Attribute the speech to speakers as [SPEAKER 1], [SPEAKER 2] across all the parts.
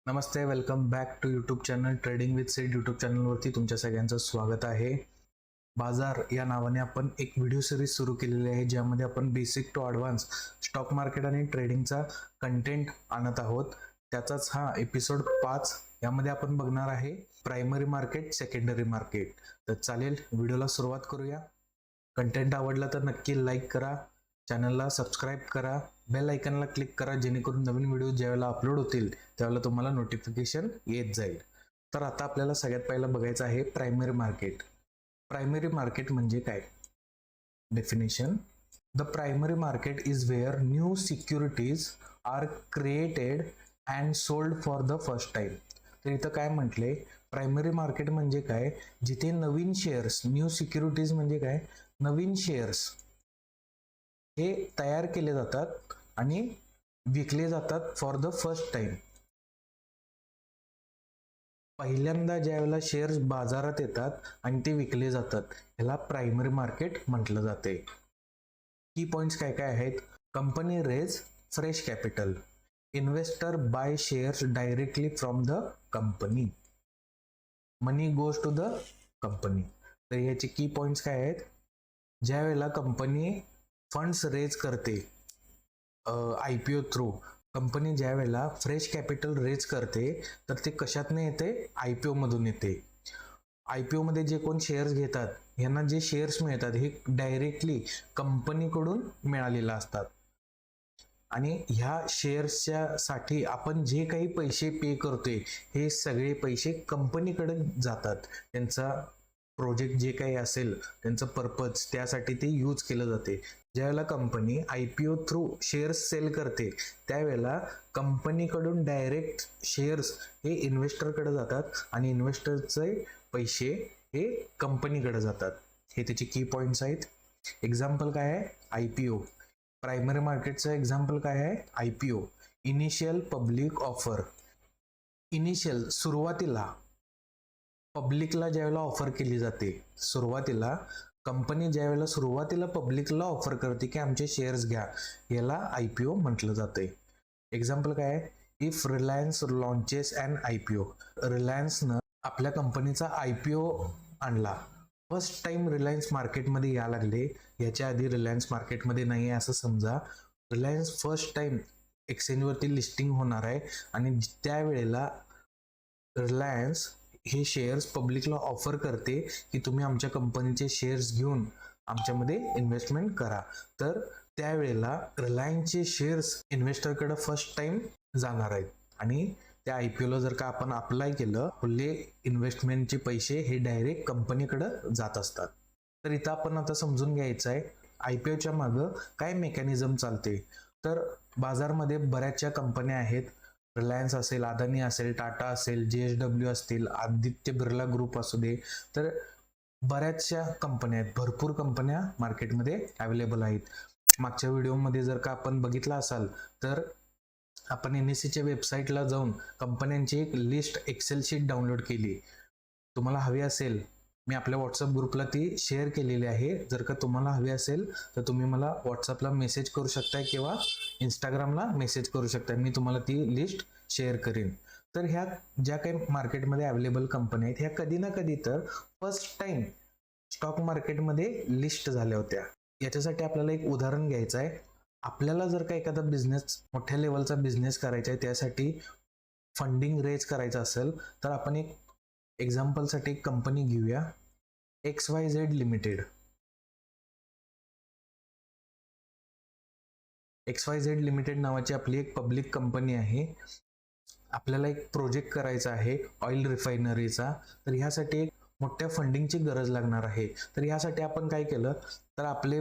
[SPEAKER 1] Namaste, welcome back to YouTube channel trading with सेड YouTube चॅनलवरती तुमच्या सगळ्यांचं स्वागत आहे. बाजार या नावाने आपण एक व्हिडिओ सिरीज सुरू केलेली आहे, ज्यामध्ये आपण basic to advance stock market आणि ट्रेडिंगचा कंटेंट आणत आहोत. त्याचाच हा एपिसोड 5. यामध्ये आपण बघणार आहे प्रायमरी मार्केट, सेकंडरी मार्केट. तर चालेल, व्हिडिओला सुरुवात करूया. कंटेंट आवडला तर नक्की लाईक करा, चॅनलला सबस्क्राईब करा, बेल आयकनला क्लिक करा, जेणेकरून नवीन व्हिडिओ ज्यावेळेला अपलोड होतील त्यावेळेला तुम्हाला नोटिफिकेशन येत जाईल. तर आता आपल्याला सगळ्यात पहिला बघायचं आहे प्रायमरी मार्केट. प्रायमरी मार्केट म्हणजे काय? Definition: the primary market is where new securities are created and sold for the first time. तर इथं काय म्हटले, प्रायमरी मार्केट म्हणजे काय? जिथे नवीन शेअर्स, न्यू सिक्युरिटीज म्हणजे काय? नवीन शेअर्स हे तयार केले जातात आणि विकले जातात फॉर द फर्स्ट टाइम. पहिल्यांदा ज्यावेळेला शेअर्स बाजारात येतात आणि ते विकले जातात, ह्याला प्रायमरी मार्केट म्हटलं जाते. की पॉइंट्स काय काय आहेत? Company raise fresh capital, investor buy shares directly from the company, money goes to the company. तर याचे की पॉइंट्स काय आहेत? ज्या वेळेला कंपनी फंड्स रेज करते IPO थ्रू, कंपनी ज्या वेळेला फ्रेश कॅपिटल रेज करते तर ते कशातनं येते? IPO मधून येते. IPO मध्ये जे कोण शेअर्स घेतात यांना जे शेअर्स मिळतात हे डायरेक्टली कंपनीकडून मिळालेले असतात आणि ह्या शेअर्सच्या साठी आपण जे काही पैसे पे करतोय हे सगळे पैसे कंपनीकडे जातात. त्यांचा प्रोजेक्ट जे काही असेल, त्यांचं पर्पज, त्यासाठी ते यूज केलं जाते. ज्यावेळेला company IPO through shares sell करते त्यावेळेला कंपनीकडून डायरेक्ट शेअर्स हे इन्व्हेस्टरकडे जातात आणि इन्व्हेस्टरचे पैसे हे कंपनीकडे जातात. हे त्याचे की पॉइंट्स आहेत. एक्झाम्पल काय आहे? IPO. प्रायमरी मार्केटचं एक्झाम्पल काय आहे? IPO, initial public offer. Initial, सुरुवातीला पब्लिकला ज्यावेळेला ऑफर केली जाते, सुरुवातीला कंपनी ज्यावेळेला सुरुवातीला पब्लिकला ऑफर करते की आमचे शेअर्स घ्या, याला IPO म्हटलं जाते. एक्झाम्पल काय आहे? If Reliance launches and IPO. रिलायन्सनं आपल्या कंपनीचा IPO आणला. फर्स्ट टाइम रिलायन्स मार्केटमध्ये या लागले, याच्या आधी रिलायन्स मार्केटमध्ये नाही आहे असं समजा. रिलायन्स फर्स्ट टाइम एक्सचेंजवरती लिस्टिंग होणार आहे आणि त्यावेळेला रिलायन्स हे शेअर्स पब्लिकला ऑफर करते की तुम्ही आमच्या कंपनीचे शेअर्स घेऊन आमच्यामध्ये इन्व्हेस्टमेंट करा. तर त्यावेळेला रिलायन्सचे शेअर्स इन्व्हेस्टरकडे फर्स्ट टाइम जाणार आहेत आणि त्या IPOला जर का आपण अप्लाय केलं, फुल्ले इन्व्हेस्टमेंटचे पैसे हे डायरेक्ट कंपनीकडे जात असतात. तर इथं आपण आता समजून घ्यायचं आहे IPOच्या मागं काय मेकॅनिझम चालते. तर बाजारमध्ये बऱ्याचशा कंपन्या आहेत. रिलायन्स असेल, अदानी असेल, टाटा असेल, JSW असतील, आदित्य बिर्ला ग्रुप असू दे, तर बऱ्याचशा कंपन्या आहेत. भरपूर कंपन्या मार्केटमध्ये अवेलेबल आहेत. मागच्या व्हिडिओमध्ये जर का आपण बघितला असाल तर आपण NSEच्या वेबसाईटला जाऊन कंपन्यांची एक लिस्ट, एक्सेल शीट डाउनलोड केली. तुम्हाला हवी असेल, मी आपल्या व्हॉट्सअप ग्रुपला ती शेअर केलेली आहे. जर का तुम्हाला हवी असेल तर तुम्ही मला व्हॉट्सअपला मेसेज करू शकताय किंवा इंस्टाग्रामला मेसेज करू शकताय. मी तुम्हाला ती लिस्ट शेअर करेन. तर ह्या ज्या काही मार्केटमध्ये अवेलेबल कंपन्या आहेत ह्या कधी ना कधी तर फर्स्ट टाइम स्टॉक मार्केटमध्ये लिस्ट झाल्या होत्या. याच्यासाठी आपल्याला एक उदाहरण घ्यायचं आहे. आपल्याला जर का एखादा बिझनेस, मोठ्या लेवलचा बिझनेस करायचा आहे, त्यासाठी फंडिंग रेज करायचं असेल तर आपण एक एक्झाम्पलसाठी एक कंपनी घेऊया, XYZ लिमिटेड. XYZ लिमिटेड नावाची आपली एक पब्लिक कंपनी आहे. आपल्याला एक प्रोजेक्ट करायचा आहे ऑइल रिफायनरीचा. तर ह्यासाठी एक मोठ्या फंडिंगची गरज लागणार आहे. तर ह्यासाठी आपण काय केलं, तर आपले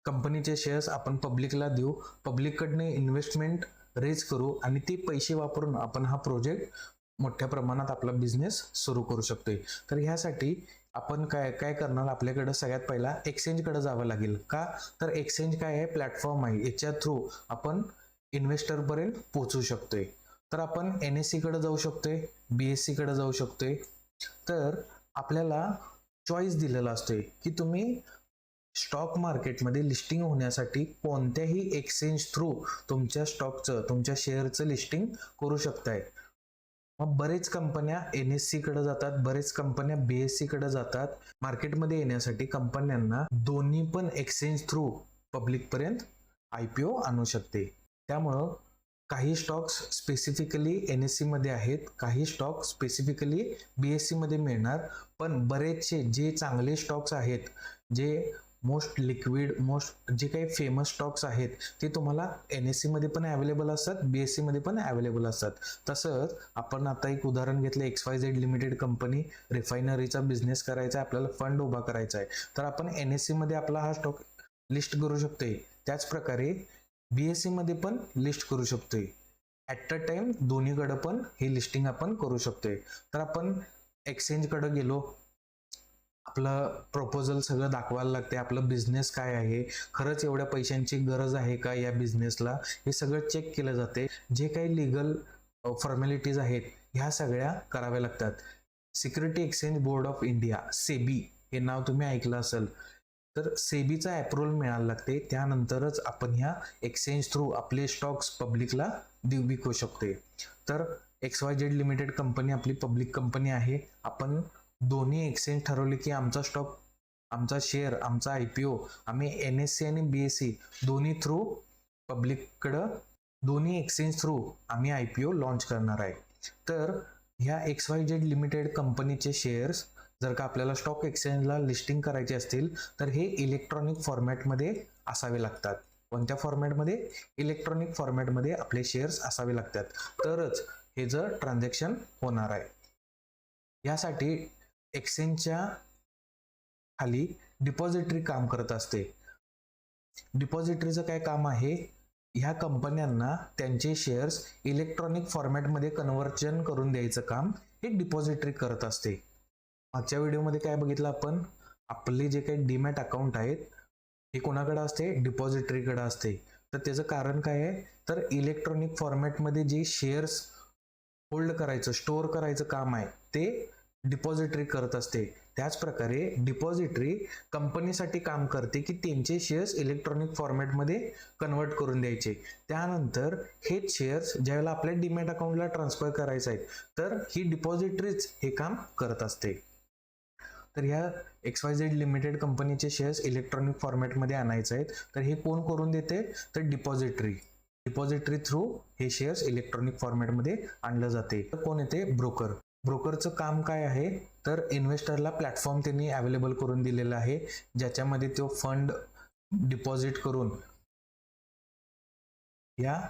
[SPEAKER 1] कंपनीचे शेअर्स आपण पब्लिकला देऊ, पब्लिककडनं इन्व्हेस्टमेंट रेज करू आणि ते पैसे वापरून आपण हा प्रोजेक्ट मोठ्या प्रमाणात आपला बिझनेस सुरू करू शकतोय. तर ह्यासाठी आपण काय काय करणार, आपल्याकडे सगळ्यात पहिला एक्सचेंजकडे जावं लागेल. का? तर एक्सचेंज काय आहे? प्लॅटफॉर्म आहे. याच्या थ्रू आपण इन्व्हेस्टरपर्यंत पोहोचू शकतोय. तर आपण NSE कडे जाऊ शकतोय, BSE कडे जाऊ शकतोय. तर आपल्याला चॉईस दिलेला असतोय की तुम्ही स्टॉक मार्केटमध्ये लिस्टिंग होण्यासाठी कोणत्याही एक्सचेंज थ्रू तुमच्या स्टॉकचं, तुमच्या शेअरचं लिस्टिंग करू शकताय. मग बरेच कंपन्या NSE कडे जातात, बरेच कंपन्या BSE कडे जातात. मार्केटमध्ये येण्यासाठी कंपन्यांना दोन्ही पण एक्सचेंज थ्रू पब्लिक पर्यंत IPO आणू शकते. त्यामुळं काही स्टॉक्स स्पेसिफिकली NSE मध्ये आहेत, काही स्टॉक स्पेसिफिकली BSE मध्ये मिळणार. पण बरेचसे जे चांगले स्टॉक्स आहेत, जे मोस्ट लिक्विड, मोस्ट जे काही फेमस स्टॉक्स आहेत, ते तुम्हाला NSE मध्ये पण अवेलेबल असतात, BSE मध्ये पण अवेलेबल असतात. तसंच आपण आता एक उदाहरण घेतलं, XYZ लिमिटेड कंपनी, रिफायनरीचा बिझनेस करायचा आहे, आपल्याला फंड उभा करायचा आहे, तर आपण NSE मध्ये आपला हा स्टॉक लिस्ट करू शकतोय. त्याच प्रकारे BSE मध्ये पण लिस्ट करू शकतोय. ॲट अ टाइम दोन्हीकडे पण ही लिस्टिंग आपण करू शकतोय. तर आपण एक्सचेंज कडे गेलो, आपलं प्रपोजल सगळं दाखवायला लागते, आपलं बिझनेस काय आहे, खरंच एवढ्या पैशांची गरज आहे का या बिझनेसला, हे सगळं चेक केलं जाते. जे काही लिगल फॉर्मॅलिटीज आहेत ह्या सगळ्या कराव्या लागतात. Security exchange board of India, SEBI हे नाव तुम्ही ऐकलं असेल. तर सेबीचा अप्रुव्हल मिळायला लागते, त्यानंतरच आपण ह्या एक्सचेंज थ्रू आपले स्टॉक्स पब्लिकला विकू शकते. तर XYZ लिमिटेड कंपनी आपली पब्लिक कंपनी आहे. आपण दोन्ही एक्सचेंज ठरवले की आमचा स्टॉक, आमचा शेअर, आमचा IPO आम्ही NSE आणि BSE दोन्ही थ्रू पब्लिककडं, दोन्ही एक्सचेंज थ्रू आम्ही IPO लॉन्च करणार आहे. तर ह्या XYZ लिमिटेड कंपनीचे शेअर्स जर का आपल्याला स्टॉक एक्सचेंजला लिस्टिंग करायचे असतील तर हे इलेक्ट्रॉनिक फॉर्मॅटमध्ये असावे लागतात. कोणत्या फॉर्मॅटमध्ये? इलेक्ट्रॉनिक फॉर्मॅटमध्ये आपले शेअर्स असावे लागतात, तरच हे जर ट्रान्झॅक्शन होणार आहे. यासाठी एक्सचेंजच्या खाली डिपॉझिटरी काम करत असते. डिपॉझिटरीचं काय काम आहे? ह्या कंपन्यांना त्यांचे शेअर्स इलेक्ट्रॉनिक फॉर्मॅटमध्ये कन्व्हर्जन करून द्यायचं काम हे डिपॉझिटरी करत असते. मागच्या व्हिडिओमध्ये काय बघितलं आपण? आपले जे काही डीमॅट अकाउंट आहेत हे कोणाकडे असते? डिपॉझिटरीकडे असते. तर त्याचं कारण काय आहे? तर इलेक्ट्रॉनिक फॉर्मॅटमध्ये जे शेअर्स होल्ड करायचं, स्टोअर करायचं काम आहे ते डिपॉझिटरी करत असते. त्याच प्रकारे डिपॉझिटरी कंपनीसाठी काम करते की त्यांचे शेअर्स इलेक्ट्रॉनिक फॉर्मॅटमध्ये कन्वर्ट करून द्यायचे. त्यानंतर हेच शेअर्स ज्यावेळेला आपल्या डीमॅट अकाउंटला ट्रान्सफर करायचे आहेत, तर ही डिपॉझिटरीच हे काम करत असते. तर ह्या XYZ लिमिटेड कंपनीचे शेअर्स इलेक्ट्रॉनिक फॉर्मॅटमध्ये आणायचे आहेत, तर हे कोण करून देते? तर डिपॉझिटरी. डिपॉझिटरी थ्रू हे शेअर्स इलेक्ट्रॉनिक फॉर्मॅटमध्ये आणलं जाते. तर कोण येते? ब्रोकर. ब्रोकरचं काम काय आहे? तर इन्व्हेस्टरला प्लॅटफॉर्म त्यांनी अवेलेबल करून दिलेला आहे, ज्याच्यामध्ये तो फंड डिपॉझिट करून या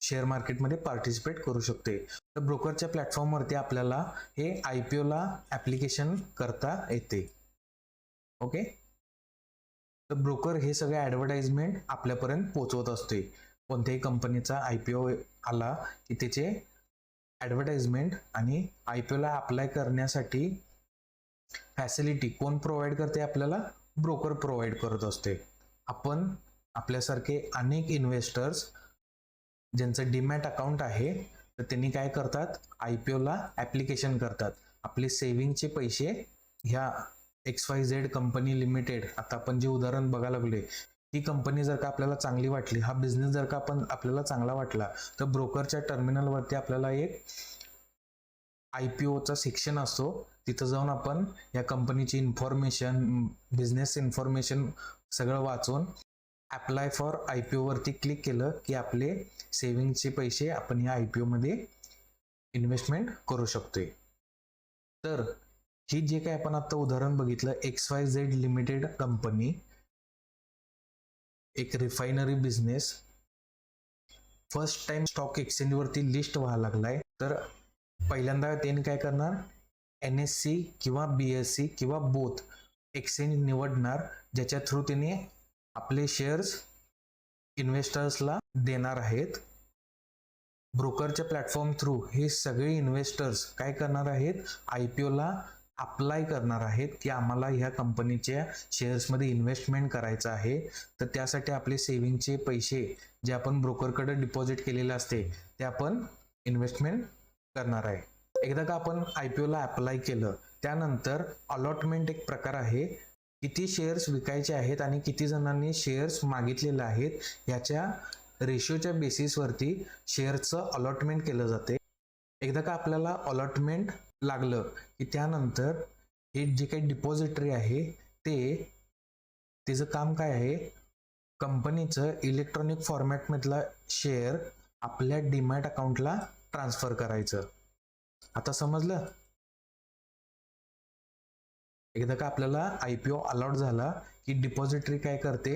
[SPEAKER 1] शेअर मार्केटमध्ये पार्टिसिपेट करू शकते. तर ब्रोकरच्या प्लॅटफॉर्मवरती आपल्याला हे IPOला ऍप्लिकेशन करता येते. ओके. तर ब्रोकर हे सगळे ऍडव्हर्टाइजमेंट आपल्यापर्यंत पोहोचवत असते. कोणत्याही कंपनीचा IPO आला की त्याचे ऍडव्हर्टाइजमेंट आणि IPOला अप्लाय करण्यासाठी फॅसिलिटी कोण प्रोव्हाइड करते? आपल्याला ब्रोकर प्रोव्हाइड करत असते. आपण आपल्यासारखे अनेक इन्व्हेस्टर्स ज्यांचं डीमॅट अकाउंट आहे, तर त्यांनी काय करतात? IPOला ऍप्लिकेशन करतात. आपले सेव्हिंगचे पैसे ह्या XYZ कंपनी लिमिटेड, आता आपण जे उदाहरण बघायला लागले, ही कंपनी जर का आपल्याला चांगली वाटली, हा बिझनेस जर का आपल्याला चांगला वाटला, तर ब्रोकरच्या टर्मिनलवरती आपल्याला एक IPOचा सेक्शन असतो. तिथं जाऊन आपण या कंपनीची इन्फॉर्मेशन, बिझनेस इन्फॉर्मेशन सगळं वाचून अप्लाय फॉर IPO वरती क्लिक केलं की आपले सेव्हिंगचे पैसे आपण या IPO मध्ये इन्व्हेस्टमेंट करू शकतोय. तर ही जे काही आपण आता उदाहरण बघितलं, XYZ लिमिटेड कंपनी, एक refinery business first time stock exchange वरती लिस्ट व्हायला लागलाय. तर पहिल्यांदा त्यांनी काय करणार? NSE किंवा BSE किंवा बोथ एक्सचेंज निवडणार, ज्याच्या थ्रू त्यांनी आपले शेअर्स इन्व्हेस्टर्सला देणार आहेत. ब्रोकरच्या प्लॅटफॉर्म थ्रू हे सगळे इन्व्हेस्टर्स काय करणार आहेत? IPOला अप्लाय करणार आहेत की आम्हाला ह्या कंपनीच्या शेअर्समध्ये इन्व्हेस्टमेंट करायचं आहे. तर त्यासाठी आपले सेव्हिंगचे पैसे जे आपण ब्रोकरकडे डिपॉझिट केलेले असते ते आपण इन्व्हेस्टमेंट करणार आहे. एकदा का आपण IPOला अप्लाय केलं, त्यानंतर अलॉटमेंट एक प्रकार आहे. किती शेअर्स विकायचे आहेत आणि किती जणांनी शेअर्स मागितलेले आहेत याच्या रेशोच्या बेसिसवरती शेअरचं अलॉटमेंट केलं जाते. एकदा का आपल्याला अलॉटमेंट लागलं की त्यानंतर हे जे काही डिपॉझिटरी आहे त्याचं काम काय आहे, कंपनीचं इलेक्ट्रॉनिक फॉर्मॅटमधला शेअर आपल्या डीमॅट अकाउंटला ट्रान्सफर करायचं. आता समजलं? एकदा का आपल्याला IPO अलॉट झाला की डिपॉझिटरी काय करते,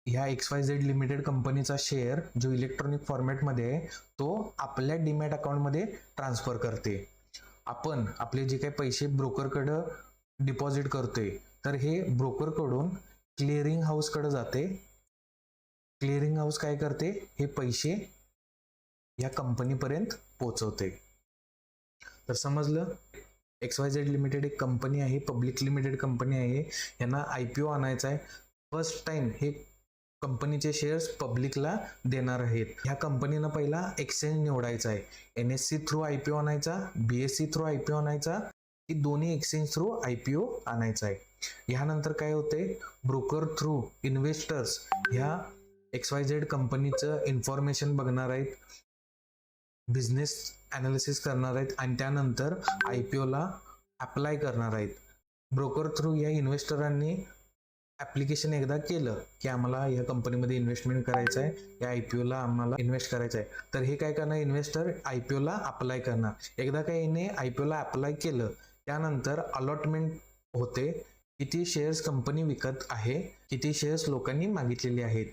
[SPEAKER 1] ह्या XYZ लिमिटेड कंपनीचा शेअर जो इलेक्ट्रॉनिक फॉर्मॅटमध्ये आहे तो आपल्या डीमॅट अकाउंटमध्ये ट्रान्सफर करते. आपण आपले जे काही पैसे ब्रोकरकडं डिपॉझिट करतोय तर हे ब्रोकरकडून क्लिअरिंग हाऊसकडे जाते. क्लिअरिंग हाऊस काय करते, हे पैसे या कंपनीपर्यंत पोहोचवते. तर समजलं? XYZ लिमिटेड एक कंपनी आहे, पब्लिक लिमिटेड कंपनी आहे, यांना IPO आणायचा आहे. फर्स्ट टाइम हे कंपनीचे शेअर्स पब्लिकला देणार आहेत. ह्या कंपनीनं पहिला एक्सचेंज निवडायचा आहे. NSE थ्रू IPO आणायचा, BSE थ्रू IPO आणायचा की दोन्ही एक्सचेंज थ्रू IPO आणायचा आहे. ह्यानंतर काय होते, ब्रोकर थ्रू इन्व्हेस्टर्स ह्या XYZ कंपनीचं इन्फॉर्मेशन बघणार आहेत, बिझनेस ॲनालिसिस करणार आहेत आणि त्यानंतर IPOला अप्लाय करणार आहेत. ब्रोकर थ्रू या इन्व्हेस्टरांनी ॲप्लिकेशन एकदा केलं की आम्हाला या कंपनीमध्ये इन्व्हेस्टमेंट करायचं आहे, या IPOला आम्हाला इन्व्हेस्ट करायचं आहे, तर हे काय करणार, इन्व्हेस्टर IPOला अप्लाय करणार. एकदा का याने IPOला अप्लाय केलं त्यानंतर अलॉटमेंट होते, किती शेअर्स कंपनी विकत आहे, किती शेअर्स लोकांनी मागितलेले आहेत,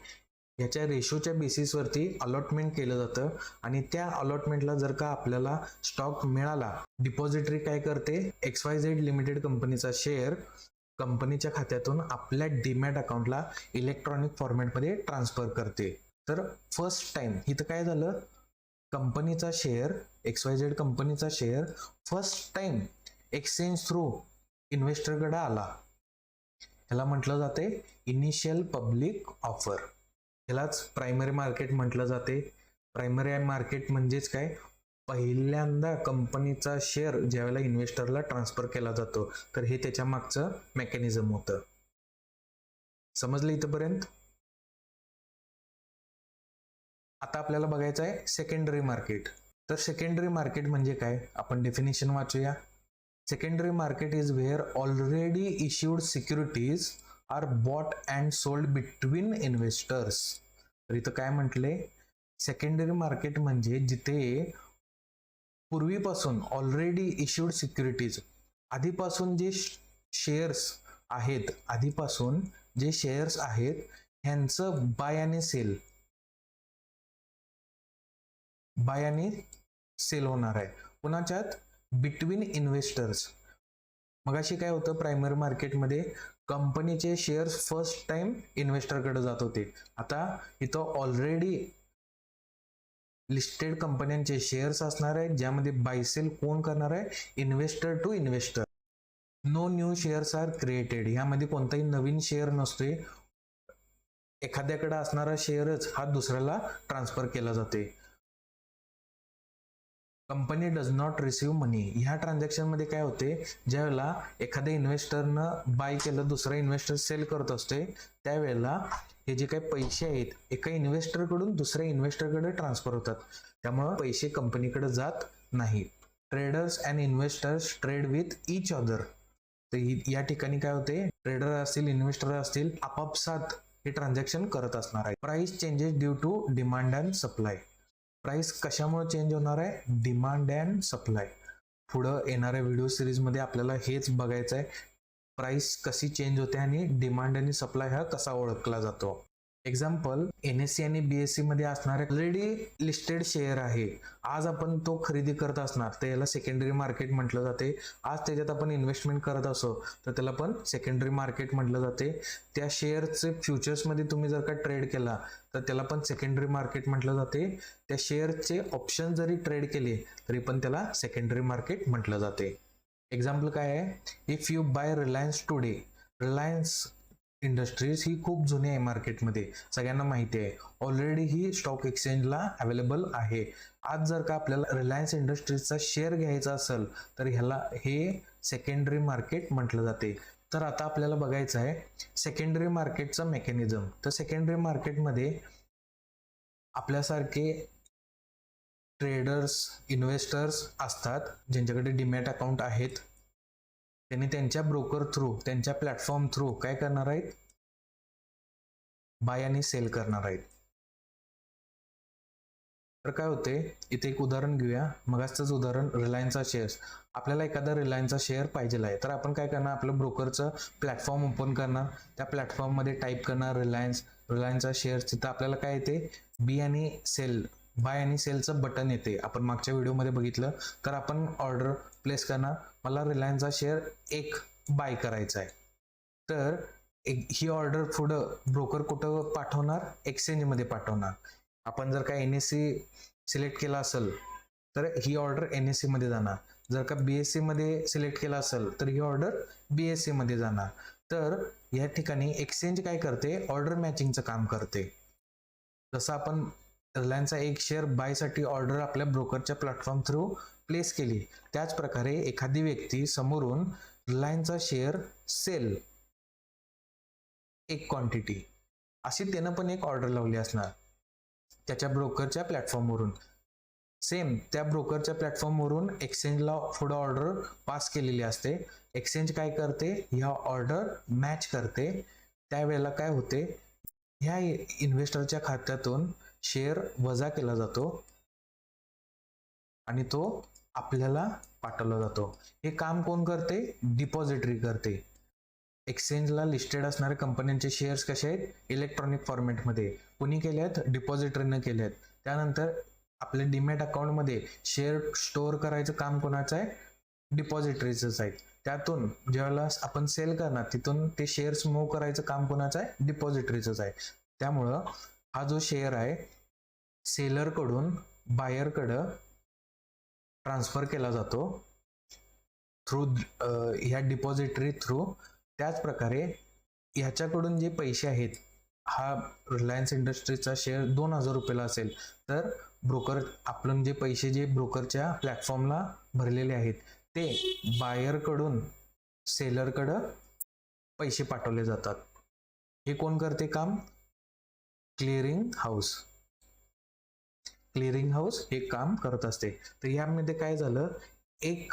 [SPEAKER 1] याच्या रेशोच्या बेसिसवरती अलॉटमेंट केलं जातं. आणि त्या अलॉटमेंटला जर का आपल्याला स्टॉक मिळाला, डिपॉझिटरी काय करते, XYZ लिमिटेड कंपनीचा शेअर कंपनीच्या खात्यातून आपल्या डीमॅट अकाउंटला इलेक्ट्रॉनिक फॉर्मॅटमध्ये ट्रान्सफर करते. तर फर्स्ट टाइम इथं काय झालं, कंपनीचा शेअर, XYZ कंपनीचा share first time exchange through इन्व्हेस्टरकडे आला. ह्याला म्हटलं जाते इनिशियल पब्लिक ऑफर. ह्यालाच प्रायमरी मार्केट म्हटलं जाते. प्रायमरी मार्केट म्हणजेच काय, पहिल्यांदा कंपनीचा शेअर ज्यावेळेला इन्व्हेस्टरला ट्रान्सफर केला जातो, तर हे त्याच्या मागचं मेकॅनिझम होतं. समजलं इथपर्यंत? आता आपल्याला बघायचं आहे सेकंडरी मार्केट. तर सेकंडरी मार्केट म्हणजे काय, आपण डेफिनेशन वाचूया. Secondary market is where already issued securities are bought and sold between investors. तर इथं काय म्हटले, सेकंडरी मार्केट म्हणजे जिथे पूर्वीपासून ऑलरेडी इश्यूड सिक्युरिटीज, आधीपासून जे शेअर्स आहेत, ह्यांचं बाय आणि सेल होणार आहे. कुणाच्यात, बिटवीन इन्व्हेस्टर्स. मगाशी काय होतं, प्रायमरी मार्केटमध्ये कंपनीचे शेअर्स फर्स्ट टाइम इन्व्हेस्टरकडे जात होते. आता इथं ऑलरेडी लिस्टेड कंपन्यांचे शेअर्स असणार आहेत, ज्यामध्ये बाय सेल कोण करणार आहे, investor to investor. No new shares are created. ह्यामध्ये कोणताही नवीन शेअर नसते. एखाद्याकडे असणारा शेअरच हा दुसऱ्याला ट्रान्सफर केला जाते. कंपनी डज नॉट रिसीव्ह मनी. ह्या ट्रान्झॅक्शन मध्ये काय होते, ज्यावेळेला एखाद्या इन्व्हेस्टरनं बाय केलं, दुसरा इन्व्हेस्टर सेल करत असते, त्यावेळेला हे जे काही पैसे आहेत एका इन्व्हेस्टरकडून दुसऱ्या इन्व्हेस्टरकडे ट्रान्सफर होतात. त्यामुळे पैसे कंपनीकडे जात नाहीत. Traders and investors trade with each other. तर या ठिकाणी काय होते, ट्रेडर असतील, इन्व्हेस्टर असतील, आपापसात हे ट्रान्झॅक्शन करत असणार आहे. Price changes due to demand and supply. Price कशामुळे चेंज होणार आहे, डिमांड अँड सप्लाय. पुढं येणाऱ्या व्हिडिओ सिरीजमध्ये आपल्याला हेच बघायचं आहे, प्राइस कशी चेंज होते आणि डिमांड आणि सप्लाय हा कसा ओळखला जातो. एक्झाम्पल, NSE आणि BSE मध्ये असणारे ऑलरेडी लिस्टेड शेअर आहे, आज आपण तो खरेदी करत असणार, तर याला सेकंडरी मार्केट म्हटलं जाते. आज त्याच्यात आपण इन्व्हेस्टमेंट करत असो तर त्याला पण सेकंडरी मार्केट म्हटलं जाते. त्या शेअरचे फ्युचर्समध्ये तुम्ही जर का ट्रेड केला तर त्याला पण सेकंडरी मार्केट म्हटलं जाते. त्या शेअरचे ऑप्शन जरी ट्रेड केले तरी पण त्याला सेकंडरी मार्केट म्हटलं जाते. एक्झाम्पल काय आहे, if you buy Reliance today. Reliance Industries ही खूप जुनी आहे मार्केटमध्ये, सगळ्यांना माहिती आहे, ऑलरेडी ही स्टॉक एक्सचेंजला अवेलेबल आहे. आज जर का आपल्याला रिलायन्स इंडस्ट्रीजचा शेअर घ्यायचा असेल तर ह्याला हे सेकंडरी मार्केट म्हटलं जाते. तर आता आपल्याला बघायचं आहे सेकंडरी मार्केटचं मेकॅनिझम. तर सेकंडरी मार्केटमध्ये आपल्यासारखे ट्रेडर्स, इन्व्हेस्टर्स असतात ज्यांच्याकडे डीमॅट अकाउंट आहेत, त्यांनी त्यांच्या ब्रोकर थ्रू, त्यांच्या प्लॅटफॉर्म थ्रू काय करणार आहेत, बाय आणि सेल करणार आहेत. तर काय होते, इथे एक उदाहरण घेऊया. मगाचंच उदाहरण रिलायन्सचा शेअर्स. आपल्याला एखादा रिलायन्सचा शेअर पाहिजे आहे, तर आपण काय करणार, आपलं ब्रोकरचं प्लॅटफॉर्म ओपन करणार, त्या प्लॅटफॉर्ममध्ये टाईप करणार रिलायन्सचा शेअर्स. तिथं आपल्याला काय येते, बी आणि सेल, बाय आणि सेलचं बटन येते. आपण मागच्या व्हिडिओमध्ये बघितलं. तर आपण ऑर्डर प्लेस करणार, मला रिलायन्सचा शेअर 1 बाय करायचा आहे. तर ही ऑर्डर पुढं ब्रोकर कुठं पाठवणार, एक्सचेंजमध्ये पाठवणार. आपण जर का NSE सिलेक्ट केला असेल तर ही ऑर्डर NSE मध्ये जाणार. जर का BSE मध्ये सिलेक्ट केला असेल तर ही ऑर्डर BSE मध्ये जाणार. तर या ठिकाणी एक्सचेंज काय करते, ऑर्डर मॅचिंगचं काम करते. जसं आपण रिलायन्सचा 1 शेअर बायसाठी ऑर्डर आपल्या ब्रोकरच्या प्लॅटफॉर्म थ्रू प्लेस केली, त्याच प्रकारे एखादी व्यक्ती समोरून रिलायन्सचा शेअर सेल 1 क्वांटिटी अशी त्यानं पण एक ऑर्डर लावली असणार त्याच्या ब्रोकरच्या प्लॅटफॉर्मवरून. सेम त्या ब्रोकरच्या प्लॅटफॉर्मवरून एक्सचेंजला पुढे ऑर्डर पास केलेली असते. एक्सचेंज काय करते, ह्या ऑर्डर मॅच करते. त्यावेळेला काय होते, ह्या इन्व्हेस्टरच्या खात्यातून शेअर वजा केला जातो आणि तो आपल्याला पाठवला जातो. हे काम कोण करते, डिपॉझिटरी करते. एक्सचेंजला लिस्टेड असणाऱ्या कंपन्यांचे शेअर्स कसे आहेत, इलेक्ट्रॉनिक फॉर्मॅटमध्ये. कोणी केले आहेत, डिपॉझिटरीनं केले आहेत. त्यानंतर आपल्या डीमॅट अकाउंटमध्ये शेअर स्टोअर करायचं काम कोणाचं आहे, डिपॉझिटरीचंच आहे. त्यातून ज्यावेळेला आपण सेल करणार, तिथून ते शेअर्स मूव्ह करायचं काम कोणाचं आहे, डिपॉझिटरीचंच आहे. त्यामुळं हा जो शेअर आहे सेलरकडून बायरकडं ट्रान्सफर केला जातो थ्रू ह्या डिपॉझिटरी थ्रू. त्याच प्रकारे ह्याच्याकडून जे पैसे आहेत, हा रिलायन्स इंडस्ट्रीजचा शेअर 2,000 रुपयाला असेल, तर ब्रोकर आपण जे पैसे जे ब्रोकरच्या प्लॅटफॉर्मला भरलेले आहेत ते बायरकडून सेलरकडं पैसे पाठवले जातात. हे कोण करते काम, क्लिअरिंग हाऊस. क्लिअरिंग हाऊस हे काम करत असते. तर यामध्ये काय झालं, एक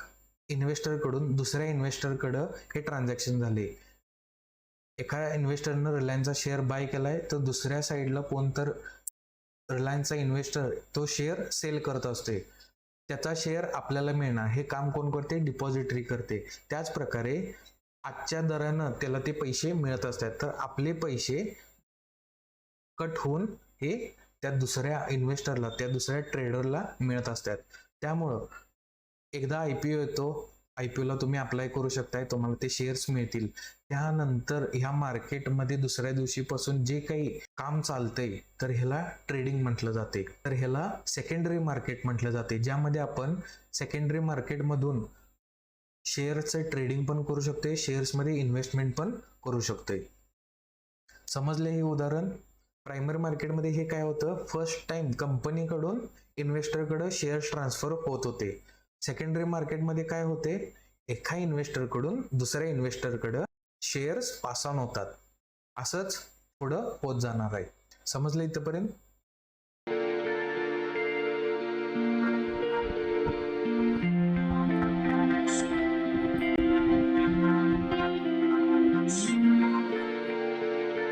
[SPEAKER 1] इन्व्हेस्टरकडून दुसऱ्या इन्व्हेस्टरकडं हे ट्रान्झॅक्शन झाले. एका इन्व्हेस्टरनं रिलायन्सचा शेअर बाय केलाय, तर दुसऱ्या साईडला कोणतर रिलायन्सचा इन्व्हेस्टर तो शेअर सेल करत असते, त्याचा शेअर आपल्याला मिळणार. हे काम कोण करते, डिपॉझिटरी करते. त्याच प्रकारे आजच्या दरानं त्याला ते पैसे मिळत असतात. तर आपले पैसे कट होऊन हे त्या दुसऱ्या इन्व्हेस्टरला, त्या दुसऱ्या ट्रेडरला मिळत असतात. त्यामुळं एकदा IPO येतो, IPOला तुम्ही अप्लाय करू शकताय, तुम्हाला ते शेअर्स मिळतील. त्यानंतर ह्या मार्केटमध्ये दुसऱ्या दिवशीपासून जे काही काम चालतंय, तर ह्याला ट्रेडिंग म्हटलं जाते. तर ह्याला सेकंडरी मार्केट म्हटलं जाते, ज्यामध्ये आपण सेकंडरी मार्केटमधून शेअरचं ट्रेडिंग पण करू शकतोय, शेअर्समध्ये इन्व्हेस्टमेंट पण करू शकतोय. समजले हे उदाहरण. प्रायमरी मार्केटमध्ये हे काय होतं, फर्स्ट टाइम कंपनीकडून इन्व्हेस्टरकडे शेअर्स ट्रान्सफर होत होते. सेकंडरी मार्केटमध्ये काय होते, एका इन्व्हेस्टरकडून दुसऱ्या इन्व्हेस्टरकडे शेअर्स पास ऑन होतात. असंच पुढं होत जाणार आहे. समजलं इथपर्यंत.